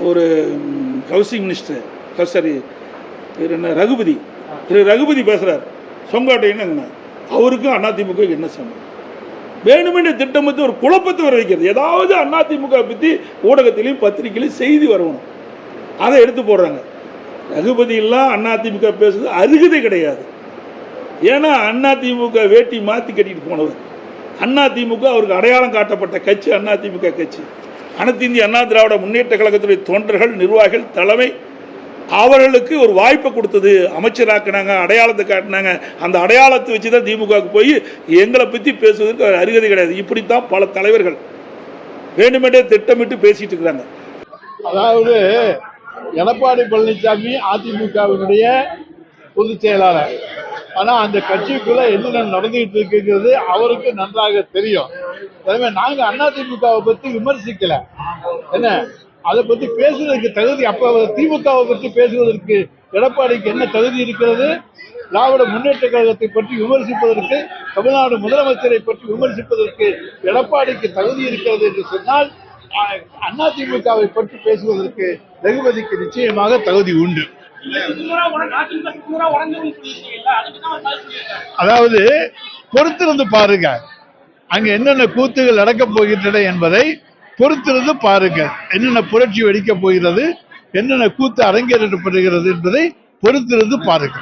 ஒரு housing minister sorry என்ன ரகுபதி ரகுபதி பேசுகிறார் சொங்காட்டைன்னு அவருக்கும் அதிமுக என்ன சம்பந்தம்? வேணுமென்ற திட்டமிட்டு ஒரு குழப்பத்தை வர வைக்கிறது. ஏதாவது அதிமுக பற்றி ஊடகத்திலையும் பத்திரிகையிலையும் செய்தி வரணும், அதை எடுத்து போடுறாங்க. ரகுபதியெல்லாம் அதிமுக பேசுறது அருகதை கிடையாது. ஏன்னா அதிமுக வேட்டி மாற்றி கட்டிட்டு போனவர். அதிமுக அவருக்கு அடையாளம் காட்டப்பட்ட கட்சி அதிமுக கட்சி. அனைத்து இந்திய அண்ணா திராவிட முன்னேற்ற கழகத்துடைய தொண்டர்கள், நிர்வாகிகள், தலைமை அவர்களுக்கு ஒரு வாய்ப்பை கொடுத்தது. அமைச்சராக்குனாங்க, அடையாளத்தை காட்டினாங்க. அந்த அடையாளத்தை வச்சு தான் திமுகவுக்கு போய் எங்களை பற்றி பேசுவதற்கு அவர் அருகதை கிடையாது. இப்படித்தான் பல தலைவர்கள் வேண்டுமென்றே திட்டமிட்டு பேசிட்டு இருக்கிறாங்க. அதாவது எடப்பாடி பழனிசாமி அதிமுகவினுடைய பொதுச் செயலாளர். ஆனா அந்த கட்சிக்குள்ள என்ன நடந்துகிட்டு இருக்குங்கிறது அவருக்கு நன்றாக தெரியும். எனவே நாங்க அதிமுகவை பத்தி விமர்சிக்கல. என்ன அதை பத்தி பேசுவதற்கு தகுதி, அப்ப திமுகவை பற்றி பேசுவதற்கு எடப்பாடிக்கு என்ன தகுதி இருக்கிறது? திராவிட முன்னேற்ற கழகத்தை பற்றி விமர்சிப்பதற்கு, தமிழ்நாடு முதலமைச்சரை பற்றி விமர்சிப்பதற்கு எடப்பாடிக்கு தகுதி இருக்கிறது என்று சொன்னால் அதிமுகவை பற்றி பேசுவதற்கு ரகுபதிக்கு நிச்சயமாக தகுதி உண்டு. அதாவது பொறுத்திருந்து பாருங்க, அங்க என்னென்ன கூத்துகள் நடக்கப் போகின்றன என்பதை பொறுத்திருந்து பாருங்க. என்னென்ன புரட்சி வெடிக்க போகிறது, என்னென்ன கூத்து அரங்கேற்றப்படுகிறது என்பதை பொறுத்திருந்து பாருங்க.